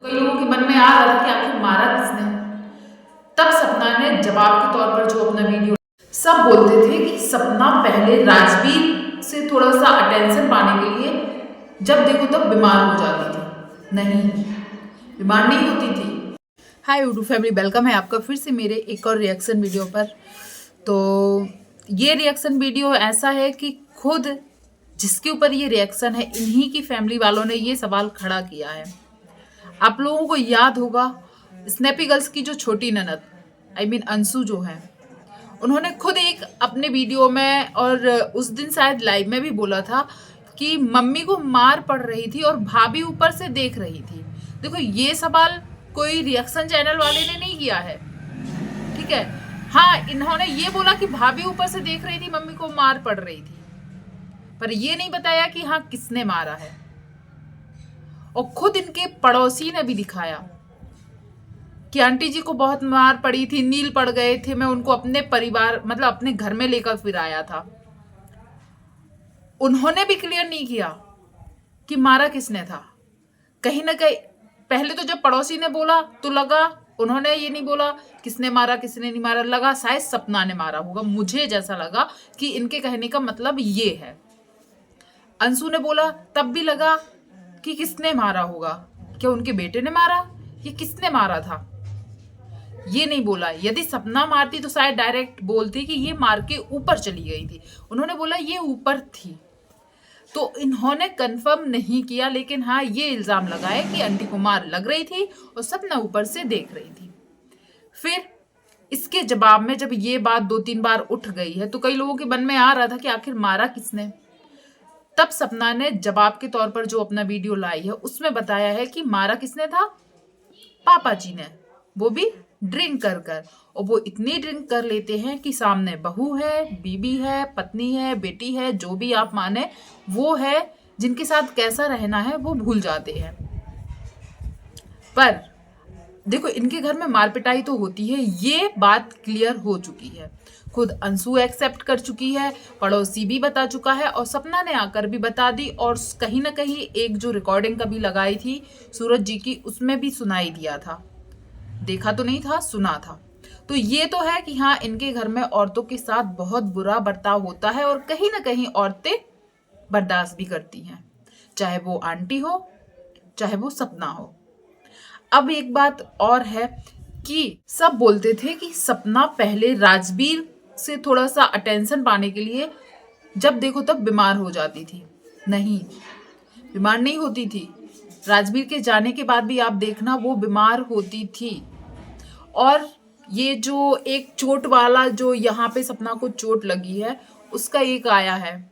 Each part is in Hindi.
कई लोगों के मन में आ रहा था कि आखिर मारा किसने। तब सपना ने जवाब के तौर पर जो अपना वीडियो, सब बोलते थे कि सपना पहले राजवीर से थोड़ा सा अटेंशन पाने के लिए जब देखो तब बीमार हो जाती थी। नहीं, बीमार नहीं होती थी। हाय यूट्यूब फैमिली, वेलकम है आपका फिर से मेरे एक और रिएक्शन वीडियो पर। तो ये रिएक्शन वीडियो ऐसा है कि खुद जिसके ऊपर ये रिएक्शन है, इन्हीं की फैमिली वालों ने ये सवाल खड़ा किया है। आप लोगों को याद होगा स्नैपी गर्ल्स की जो छोटी ननद अंशु जो है, उन्होंने खुद एक अपने वीडियो में और उस दिन शायद लाइव में भी बोला था कि मम्मी को मार पड़ रही थी और भाभी ऊपर से देख रही थी। देखो, ये सवाल कोई रिएक्शन चैनल वाले ने नहीं किया है, ठीक है। हाँ, इन्होंने ये बोला कि भाभी ऊपर से देख रही थी, मम्मी को मार पड़ रही थी, पर ये नहीं बताया कि हाँ किसने मारा है। और खुद इनके पड़ोसी ने भी दिखाया कि आंटी जी को बहुत मार पड़ी थी, नील पड़ गए थे, मैं उनको अपने परिवार मतलब अपने घर में लेकर फिर आया था। उन्होंने भी क्लियर नहीं किया कि मारा किसने था। कहीं ना कहीं पहले तो जब पड़ोसी ने बोला तो लगा, उन्होंने ये नहीं बोला किसने मारा किसने नहीं मारा, लगा शायद सपना ने मारा होगा। मुझे जैसा लगा कि इनके कहने का मतलब ये है। अंशु ने बोला तब भी लगा कि किसने मारा होगा, क्या उनके बेटे ने मारा, ये किसने मारा था, ये नहीं बोला। यदि सपना मारती तो शायद डायरेक्ट बोलती कि ये मार के ऊपर चली गई थी। उन्होंने बोला ये ऊपर थी, तो इन्होंने कंफर्म नहीं किया, लेकिन हाँ ये इल्जाम लगाए कि आंटी को मार लग रही थी और सपना ऊपर से देख रही थी। फिर इसके जवाब में जब ये बात 2-3 बार उठ गई है तो कई लोगों के मन में आ रहा था कि आखिर मारा किसने। तब सपना ने जवाब के तौर पर जो अपना वीडियो लाई है उसमें बताया है कि मारा किसने था, पापा जी ने, वो भी ड्रिंक कर कर। और वो इतनी ड्रिंक कर लेते हैं कि सामने बहू है, बीबी है, पत्नी है, बेटी है, जो भी आप माने वो है, जिनके साथ कैसा रहना है वो भूल जाते हैं। पर देखो, इनके घर में मार पिटाई तो होती है, ये बात क्लियर हो चुकी है। खुद अंशु एक्सेप्ट कर चुकी है, पड़ोसी भी बता चुका है और सपना ने आकर भी बता दी। और कहीं ना कहीं एक जो रिकॉर्डिंग कभी लगाई थी सूरज जी की, उसमें भी सुनाई दिया था। देखा तो नहीं था, सुना था। तो ये तो है कि हाँ, इनके घर में औरतों के साथ बहुत बुरा बर्ताव होता है और कहीं ना कहीं औरतें बर्दाश्त भी करती हैं, चाहे वो आंटी हो चाहे वो सपना हो। अब एक बात और है कि सब बोलते थे कि सपना पहले राजवीर से थोड़ा सा अटेंशन पाने के लिए जब देखो तब बीमार हो जाती थी। नहीं, बीमार नहीं होती थी। राजवीर के जाने के बाद भी आप देखना वो बीमार होती थी। और ये जो एक चोट वाला जो यहाँ पे सपना को चोट लगी है उसका एक आया है,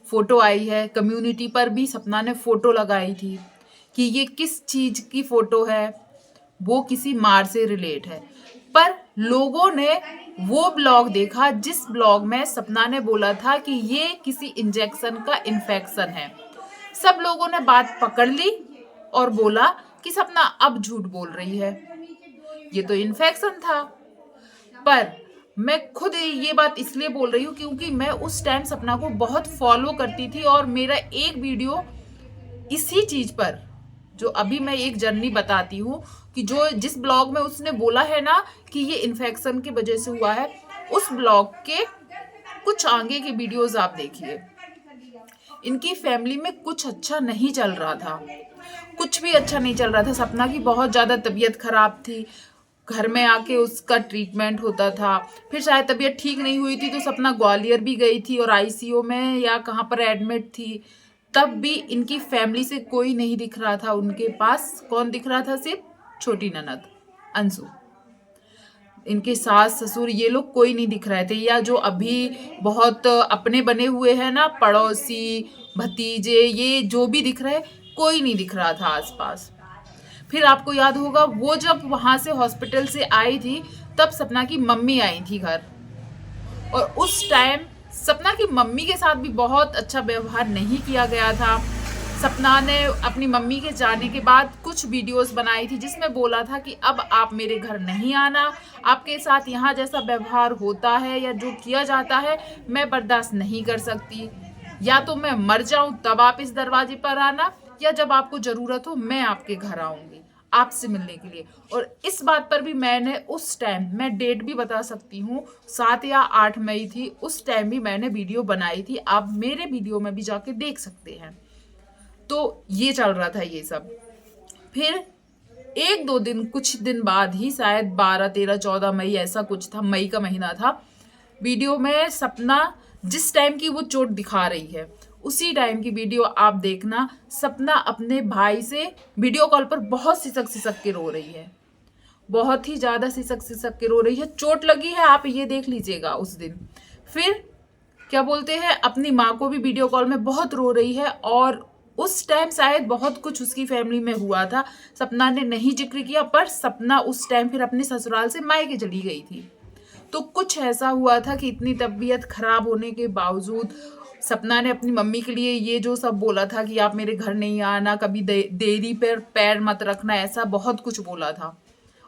फोटो आई है, कम्युनिटी पर भी सपना ने फोटो लगाई थी कि ये किस चीज की फोटो है, वो किसी मार से रिलेट है। पर लोगों ने वो ब्लॉग देखा जिस ब्लॉग में सपना ने बोला था कि ये किसी इंजेक्शन का इन्फेक्शन है। सब लोगों ने बात पकड़ ली और बोला कि सपना अब झूठ बोल रही है, ये तो इन्फेक्शन था। पर मैं खुद ये बात इसलिए बोल रही हूँ क्योंकि मैं उस टाइम सपना को बहुत फॉलो करती थी और मेरा एक वीडियो इसी चीज पर, जो अभी मैं एक जर्नी बताती हूँ कि जो जिस ब्लॉग में उसने बोला है ना कि ये इन्फेक्शन की वजह से हुआ है, उस ब्लॉग के कुछ आगे के वीडियोस आप देखिए। इनकी फैमिली में कुछ अच्छा नहीं चल रहा था, कुछ भी अच्छा नहीं चल रहा था। सपना की बहुत ज्यादा तबीयत खराब थी, घर में आके उसका ट्रीटमेंट होता था। फिर शायद तबीयत ठीक नहीं हुई थी तो सपना ग्वालियर भी गई थी और आईसीयू में या कहाँ पर एडमिट थी। तब भी इनकी फैमिली से कोई नहीं दिख रहा था उनके पास। कौन दिख रहा था? सिर्फ छोटी ननद अंशु। इनके सास ससुर ये लोग कोई नहीं दिख रहे थे, या जो अभी बहुत अपने बने हुए हैं ना, पड़ोसी भतीजे, ये जो भी दिख रहे, कोई नहीं दिख रहा था आसपास। फिर आपको याद होगा वो जब वहां से हॉस्पिटल से आई थी तब सपना की मम्मी आई थी घर, और उस टाइम सपना की मम्मी के साथ भी बहुत अच्छा व्यवहार नहीं किया गया था। सपना ने अपनी मम्मी के जाने के बाद कुछ वीडियोस बनाई थी जिसमें बोला था कि अब आप मेरे घर नहीं आना, आपके साथ यहाँ जैसा व्यवहार होता है या जो किया जाता है मैं बर्दाश्त नहीं कर सकती। या तो मैं मर जाऊं तब आप इस दरवाजे पर आना, या जब आपको जरूरत हो मैं आपके घर आऊंगी। आपसे मिलने के लिए। और इस बात पर भी मैंने उस टाइम, मैं डेट भी बता सकती हूँ, 7 या 8 मई थी, उस टाइम भी मैंने वीडियो बनाई थी, आप मेरे वीडियो में भी जाके देख सकते हैं। तो ये चल रहा था ये सब। फिर 1-2 दिन, कुछ दिन बाद ही, शायद 12, 13, 14 मई ऐसा कुछ था, मई का महीना था, वीडियो में सपना जिस टाइम की वो चोट दिखा रही है उसी टाइम की वीडियो आप देखना। सपना अपने भाई से वीडियो कॉल पर बहुत सिसक सिसक के रो रही है, बहुत ही ज्यादा सिसक सिसक के रो रही है, चोट लगी है, आप ये देख लीजिएगा उस दिन। फिर क्या बोलते हैं, अपनी माँ को भी वीडियो कॉल में बहुत रो रही है। और उस टाइम शायद बहुत कुछ उसकी फैमिली में हुआ था, सपना ने नहीं जिक्र किया, पर सपना उस टाइम फिर अपने ससुराल से मायके चली गई थी। तो कुछ ऐसा हुआ था कि इतनी तबीयत खराब होने के बावजूद सपना ने अपनी मम्मी के लिए ये जो सब बोला था कि आप मेरे घर नहीं आना, कभी देरी पर पैर मत रखना, ऐसा बहुत कुछ बोला था।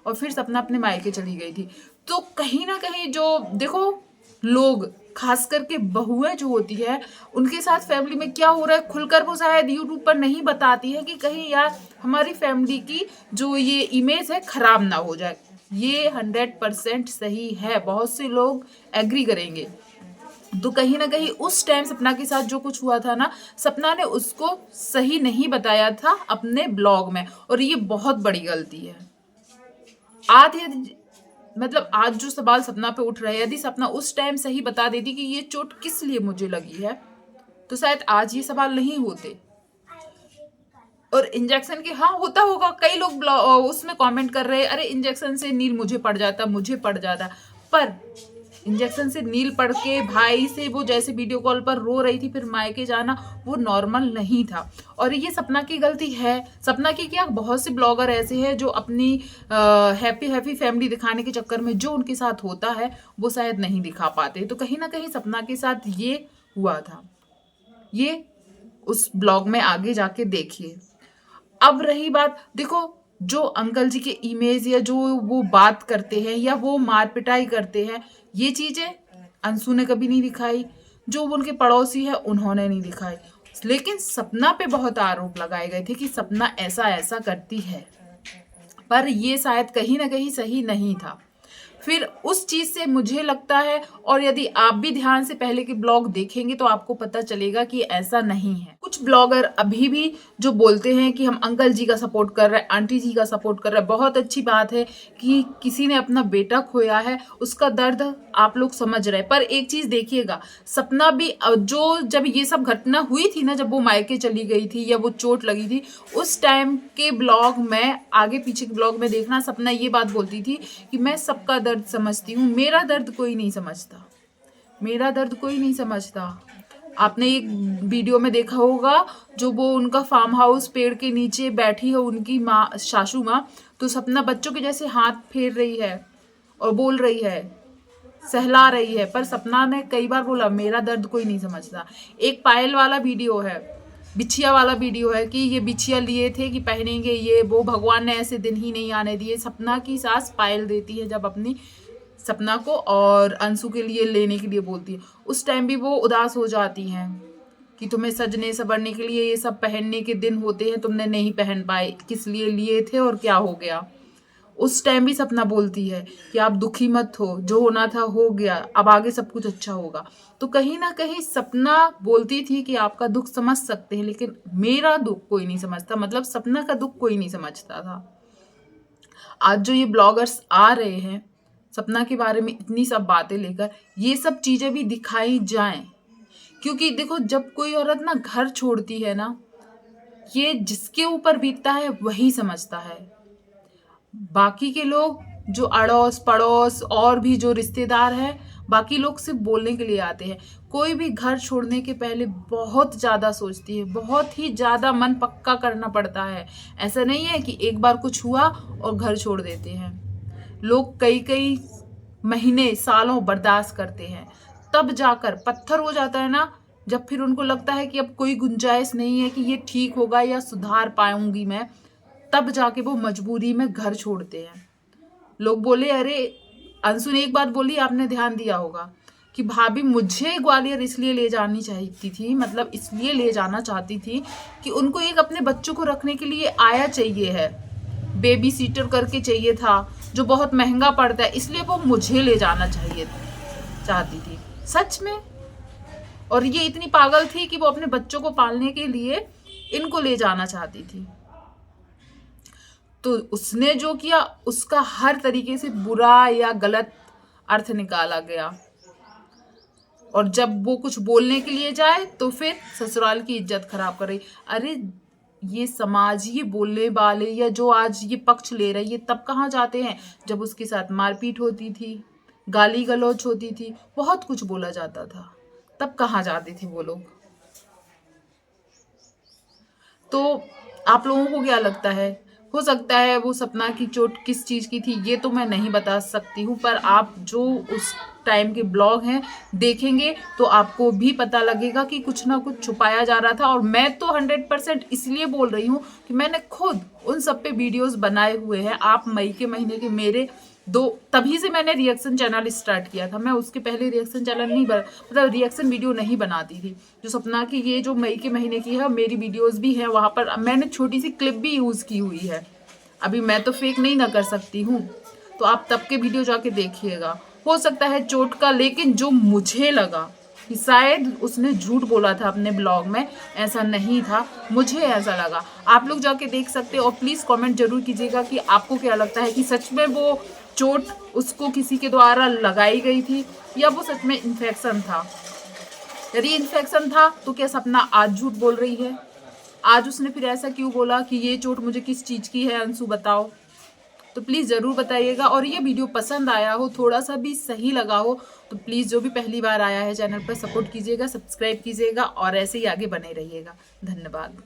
और फिर सपना अपने मायके चली गई थी। तो कहीं ना कहीं जो देखो, लोग खास करके बहुएं जो होती है, उनके साथ फैमिली में क्या हो रहा है खुलकर वो शायद यूट्यूब पर नहीं बताती है कि कहीं यार हमारी फैमिली की जो ये इमेज है खराब ना हो जाए। ये 100% सही है, बहुत से लोग एग्री करेंगे। तो कहीं ना कहीं उस टाइम सपना के साथ जो कुछ हुआ था ना, सपना ने उसको सही नहीं बताया था अपने ब्लॉग में, और ये बहुत बड़ी गलती है। आज जो सवाल सपना पे उठ रहे हैं, यदि सपना उस टाइम सही बता देती कि ये चोट किस लिए मुझे लगी है, तो शायद आज ये सवाल नहीं होते। और इंजेक्शन के, हाँ होता होगा, कई लोग उसमें कमेंट कर रहे हैं, अरे इंजेक्शन से नील मुझे पड़ जाता, पर इंजेक्शन से नील पड़ के भाई से वो जैसे वीडियो कॉल पर रो रही थी, फिर मायके जाना, वो नॉर्मल नहीं था। और ये सपना की गलती है। सपना की क्या, बहुत से ब्लॉगर ऐसे हैं जो अपनी हैप्पी फैमिली दिखाने के चक्कर में जो उनके साथ होता है वो शायद नहीं दिखा पाते। तो कहीं ना कहीं सपना के साथ ये हुआ था, ये उस ब्लॉग में आगे जाके देखिए। अब रही बात, देखो जो अंकल जी के इमेज या जो वो बात करते हैं या वो मार पिटाई करते हैं, ये चीजें अंशु ने कभी नहीं दिखाई, जो उनके पड़ोसी है उन्होंने नहीं दिखाई। लेकिन सपना पे बहुत आरोप लगाए गए थे कि सपना ऐसा ऐसा करती है, पर ये शायद कहीं ना कहीं सही नहीं था। फिर उस चीज से मुझे लगता है, और यदि आप भी ध्यान से पहले के ब्लॉग देखेंगे तो आपको पता चलेगा कि ऐसा नहीं है। कुछ ब्लॉगर अभी भी जो बोलते हैं कि हम अंकल जी का सपोर्ट कर रहे हैं, आंटी जी का सपोर्ट कर रहे हैं, बहुत अच्छी बात है कि किसी ने अपना बेटा खोया है, उसका दर्द आप लोग समझ रहे हैं। पर एक चीज देखिएगा, सपना भी जो जब ये सब घटना हुई थी ना, जब वो मायके चली गई थी या वो चोट लगी थी, उस टाइम के ब्लॉग में, आगे पीछे के ब्लॉग में देखना, सपना ये बात बोलती थी कि मैं सबका दर्द समझती हूँ, मेरा दर्द कोई नहीं समझता, मेरा दर्द कोई नहीं समझता। आपने एक वीडियो में देखा होगा, जो वो उनका फार्म हाउस पेड़ के नीचे बैठी है उनकी माँ, सासू माँ, तो सपना बच्चों के जैसे हाथ फेर रही है और बोल रही है, सहला रही है, पर सपना ने कई बार बोला मेरा दर्द कोई नहीं समझता। एक पायल वाला वीडियो है, बिछिया वाला वीडियो है कि ये बिछिया लिए थे कि पहनेंगे ये वो, भगवान ने ऐसे दिन ही नहीं आने दिए। सपना की सास पायल देती है जब अपनी सपना को और अंशु के लिए लेने के लिए बोलती है, उस टाइम भी वो उदास हो जाती हैं कि तुम्हें सजने संवरने के लिए ये सब पहनने के दिन होते हैं, तुमने नहीं पहन पाए, किस लिए लिए थे और क्या हो गया। उस टाइम भी सपना बोलती है कि आप दुखी मत हो, जो होना था हो गया, अब आगे सब कुछ अच्छा होगा। तो कहीं ना कहीं सपना बोलती थी कि आपका दुख समझ सकते हैं, लेकिन मेरा दुख कोई नहीं समझता, मतलब सपना का दुख कोई नहीं समझता था। आज जो ये ब्लॉगर्स आ रहे हैं सपना के बारे में इतनी सब बातें लेकर, ये सब चीजें भी दिखाई जाएं, क्योंकि देखो जब कोई औरत ना घर छोड़ती है ना, ये जिसके ऊपर बीतता है वही समझता है। बाकी के लोग जो अड़ोस पड़ोस और भी जो रिश्तेदार हैं, बाकी लोग सिर्फ बोलने के लिए आते हैं। कोई भी घर छोड़ने के पहले बहुत ज़्यादा सोचती है, बहुत ही ज़्यादा मन पक्का करना पड़ता है। ऐसा नहीं है कि एक बार कुछ हुआ और घर छोड़ देते हैं। लोग कई कई महीने सालों बर्दाश्त करते हैं, तब जाकर पत्थर हो जाता है ना, जब फिर उनको लगता है कि अब कोई गुंजाइश नहीं है कि ये ठीक होगा या सुधार पाऊंगी मैं, तब जाके वो मजबूरी में घर छोड़ते हैं। लोग बोले, अरे अंशु ने एक बात बोली, आपने ध्यान दिया होगा कि भाभी मुझे ग्वालियर इसलिए ले जानी चाहती थी, मतलब इसलिए ले जाना चाहती थी कि उनको एक अपने बच्चों को रखने के लिए आया चाहिए है। बेबी सीटर करके चाहिए था जो बहुत महंगा पड़ता है, इसलिए वो मुझे ले जाना चाहती थी। सच में। और ये इतनी पागल थी कि वो अपने बच्चों को पालने के लिए इनको ले जाना चाहती थी। तो उसने जो किया उसका हर तरीके से बुरा या गलत अर्थ निकाला गया, और जब वो कुछ बोलने के लिए जाए तो फिर ससुराल की इज्जत खराब कर रही। अरे ये समाज, ये बोलने वाले या जो आज ये पक्ष ले रहे, ये तब कहाँ जाते हैं जब उसके साथ मारपीट होती थी, गाली गलौज होती थी, बहुत कुछ बोला जाता था, तब कहाँ जाते थे वो लोग। तो आप लोगों को क्या लगता है? हो सकता है वो सपना की चोट किस चीज़ की थी ये तो मैं नहीं बता सकती हूँ, पर आप जो उस टाइम के ब्लॉग हैं देखेंगे तो आपको भी पता लगेगा कि कुछ ना कुछ छुपाया जा रहा था। और मैं तो 100% इसलिए बोल रही हूँ कि मैंने खुद उन सब पे वीडियोस बनाए हुए हैं। आप मई के महीने के मेरे तभी से मैंने रिएक्शन चैनल स्टार्ट किया था। मैं उसके पहले रिएक्शन चैनल नहीं मतलब रिएक्शन वीडियो नहीं बनाती थी। जो सपना की ये जो मई के महीने की है मेरी वीडियोस भी हैं वहाँ पर, मैंने छोटी सी क्लिप भी यूज़ की हुई है। अभी मैं तो फेक नहीं ना कर सकती हूँ, तो आप तब के वीडियो जाके देखिएगा। हो सकता है चोट का, लेकिन जो मुझे लगा कि शायद उसने झूठ बोला था अपने ब्लॉग में, ऐसा नहीं था, मुझे ऐसा लगा। आप लोग जाके देख सकते हो और प्लीज़ कमेंट जरूर कीजिएगा कि आपको क्या लगता है कि सच में वो चोट उसको किसी के द्वारा लगाई गई थी या वो सच में इन्फेक्शन था। यदि इन्फेक्शन था तो क्या सपना आज झूठ बोल रही है? आज उसने फिर ऐसा क्यों बोला कि ये चोट मुझे किस चीज़ की है अंशु बताओ? तो प्लीज़ ज़रूर बताइएगा। और ये वीडियो पसंद आया हो, थोड़ा सा भी सही लगा हो, तो प्लीज़ जो भी पहली बार आया है चैनल पर सपोर्ट कीजिएगा, सब्सक्राइब कीजिएगा और ऐसे ही आगे बने रहिएगा। धन्यवाद।